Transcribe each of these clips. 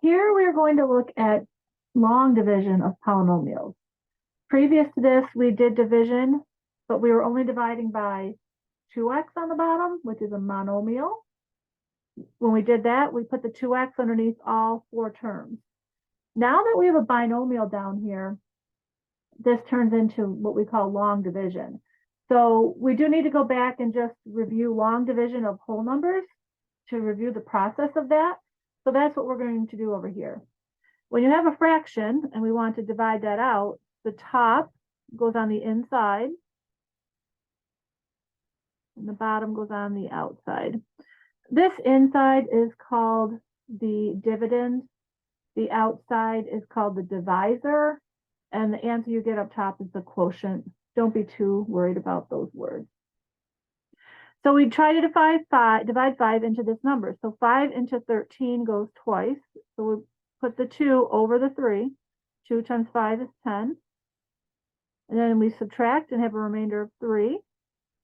Here we're going to look at long division of polynomials. Previous to this, we did division, but we were only dividing by 2x on the bottom, which is a monomial. When we did that, we put the 2x underneath all four terms. Now that we have a binomial down here, this turns into what we call long division. So we do need to go back and just review long division of whole numbers to review the process of that. So that's what we're going to do over here. When you have a fraction and we want to divide that out, the top goes on the inside and the bottom goes on the outside. This inside is called the dividend. The outside is called the divisor. And the answer you get up top is the quotient. Don't be too worried about those words. So we try to divide 5 into this number. So 5 into 13 goes twice. So we put the 2 over the 3. 2 times 5 is 10. And then we subtract and have a remainder of 3.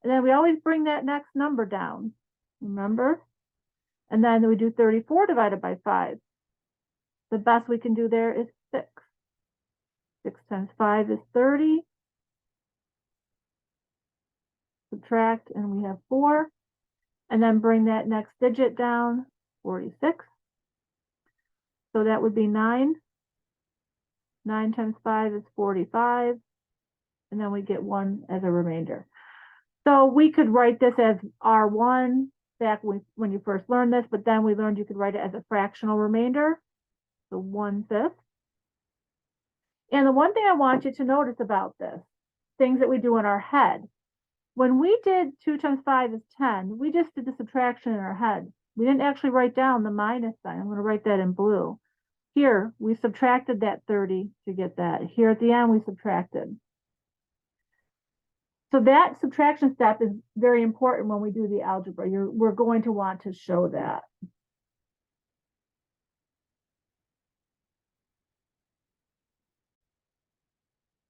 And then we always bring that next number down. Remember? And then we do 34 divided by 5. The best we can do there is 6. 6 times 5 is 30. Subtract, and we have 4. And then bring that next digit down, 46. So that would be 9. 9 times 5 is 45. And then we get 1 as a remainder. So we could write this as R1 back when you first learned this, but then we learned you could write it as a fractional remainder. So 1/5. And the one thing I want you to notice about this, things that we do in our head. When we did 2 times 5 is 10, we just did the subtraction in our head. We didn't actually write down the minus sign. I'm going to write that in blue. Here, we subtracted that 30 to get that. Here at the end, we subtracted. So that subtraction step is very important when we do the algebra. We're going to want to show that.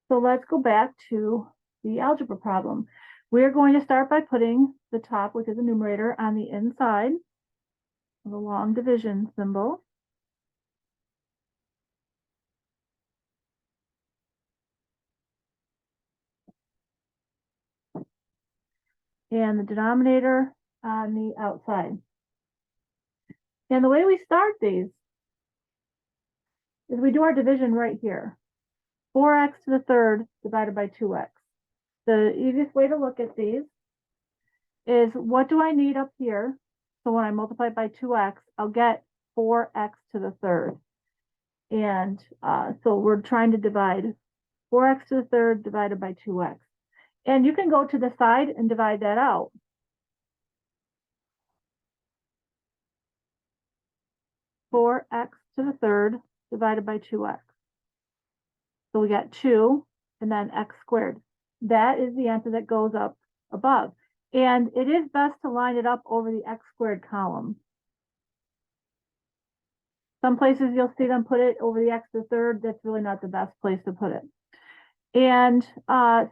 So let's go back to the algebra problem. We're going to start by putting the top, which is a numerator, on the inside of the long division symbol. And the denominator on the outside. And the way we start these is we do our division right here. 4x to the third divided by 2x. The easiest way to look at these is what do I need up here? So when I multiply by 2x, I'll get 4x to the third. And so we're trying to divide 4x to the third divided by 2x. And you can go to the side and divide that out. Four x to the third divided by 2x. So we got 2 and then x squared. That is the answer that goes up above. And it is best to line it up over the x squared column. Some places you'll see them put it over the x to the third. That's really not the best place to put it. And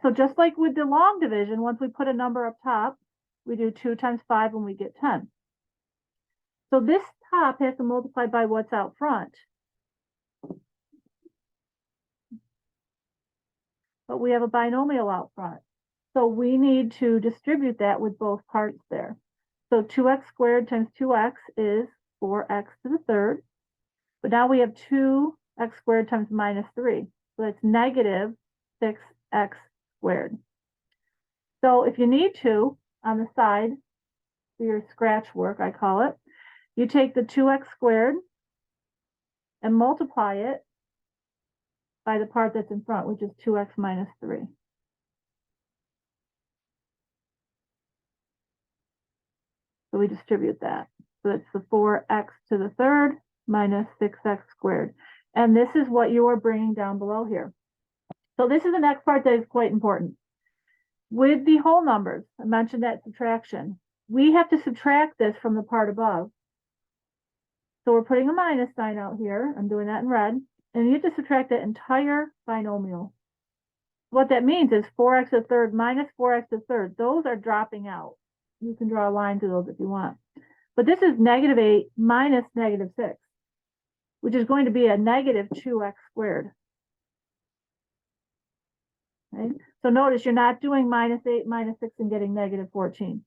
so just like with the long division, once we put a number up top, we do 2 times 5 and we get 10. So this top has to multiply by what's out front. But we have a binomial out front. So we need to distribute that with both parts there. So 2x squared times 2x is 4x to the third. But now we have 2x squared times minus 3. So that's negative 6x squared. So if you need to, on the side, for your scratch work, I call it, you take the 2x squared and multiply it by the part that's in front, which is 2x minus 3. So we distribute that. So it's the 4x to the third minus 6x squared. And this is what you are bringing down below here. So this is the next part that is quite important. With the whole numbers, I mentioned that subtraction. We have to subtract this from the part above. So we're putting a minus sign out here. I'm doing that in red. And you have to subtract that entire binomial. What that means is 4x to the third minus 4x to the third. Those are dropping out. You can draw a line through those if you want. But this is -8 minus -6. which is going to be a negative 2x squared. Okay? So notice you're not doing minus 8, minus 6, and getting negative 14.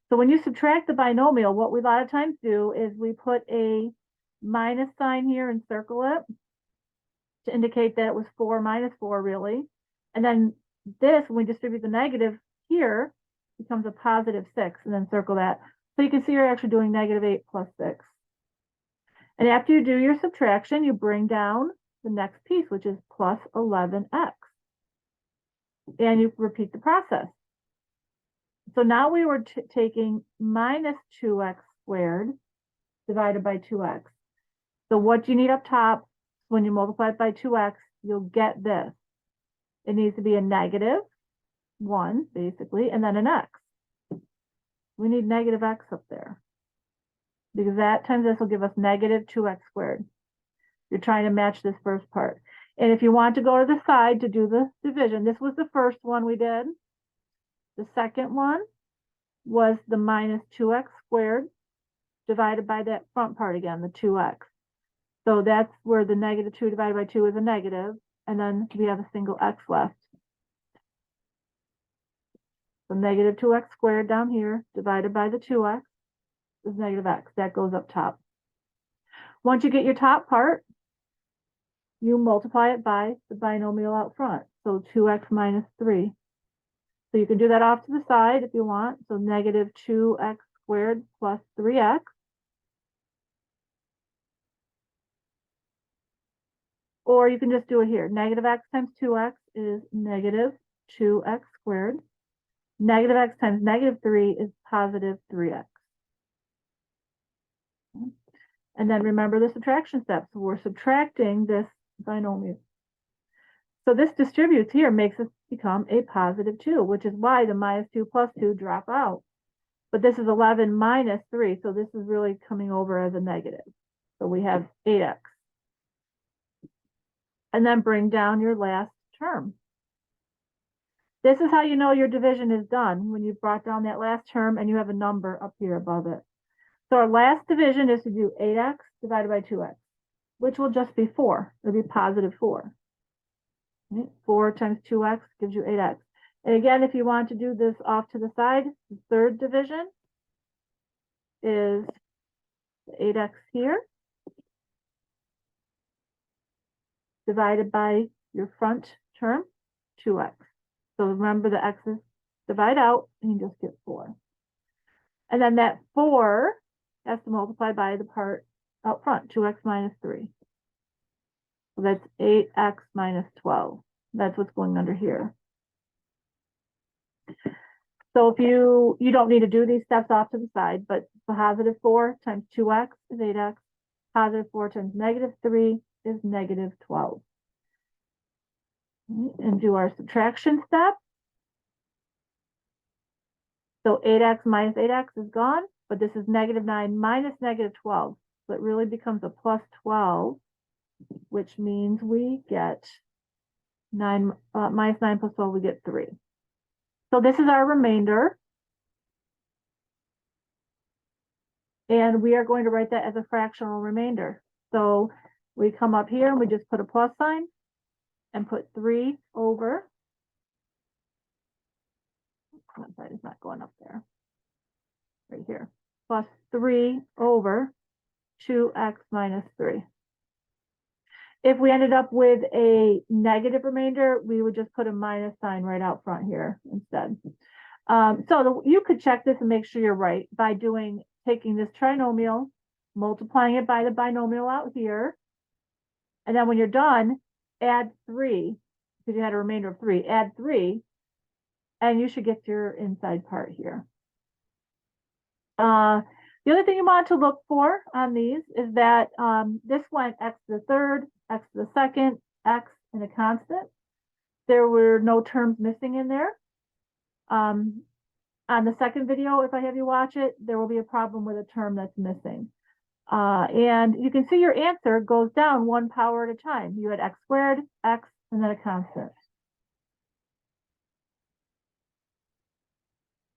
So when you subtract the binomial, what we a lot of times do is we put a minus sign here and circle it to indicate that it was 4 minus 4, really. And then this, when we distribute the negative here, becomes a positive 6, and then circle that. So you can see you're actually doing negative 8 plus 6. And after you do your subtraction, you bring down the next piece, which is plus 11x. And you repeat the process. So now we were taking minus 2x squared divided by 2x. So what do you need up top? When you multiply it by 2x, you'll get this. It needs to be a negative 1, basically, and then an x. We need negative x up there, because that times this will give us negative 2x squared. You're trying to match this first part. And if you want to go to the side to do the division, this was the first one we did. The second one was the minus 2x squared divided by that front part again, the 2x. So that's where the negative 2 divided by 2 is a negative, and then we have a single x left. So negative 2x squared down here divided by the 2x is negative x. That goes up top. Once you get your top part, you multiply it by the binomial out front. So 2x minus 3. So you can do that off to the side if you want. So negative 2x squared plus 3x. Or you can just do it here. Negative x times 2x is negative 2x squared. Negative x times negative 3 is positive 3x. And then remember the subtraction steps. So we're subtracting this binomial. So this distributes here, makes us become a positive 2, which is why the minus 2 plus 2 drop out. But this is 11 minus 3, so this is really coming over as a negative. So we have 8x. And then bring down your last term. This is how you know your division is done, when you've brought down that last term and you have a number up here above it. So our last division is to do 8x divided by 2x, which will just be 4. It'll be positive 4. 4 times 2x gives you 8x. And again, if you want to do this off to the side, the third division is 8x here divided by your front term, 2x. So remember the x's divide out and you just get 4. And then that 4 has to multiply by the part out front, 2x minus 3. So that's 8x minus 12. That's what's going under here. So if you don't need to do these steps off to the side, but positive 4 times 2x is 8x. Positive 4 times negative 3 is negative 12. And do our subtraction step. So 8x minus 8x is gone, but this is negative 9 minus negative 12. So it really becomes a plus 12, which means we get 9 minus 9 plus 12, we get 3. So this is our remainder. And we are going to write that as a fractional remainder. So we come up here and we just put a plus sign and put 3 over. That side is not going up there. Right here. Plus 3 over 2x minus 3. If we ended up with a negative remainder, we would just put a minus sign right out front here instead. You could check this and make sure you're right by taking this trinomial, multiplying it by the binomial out here, and then when you're done, add 3, because you had a remainder of 3, add 3, and you should get your inside part here. The other thing you want to look for on these is that this went x to the third, x to the second, x, and a constant. There were no terms missing in there. On the second video, if I have you watch it, there will be a problem with a term that's missing. And you can see your answer goes down 1 power at a time. You had x squared, x, and then a constant.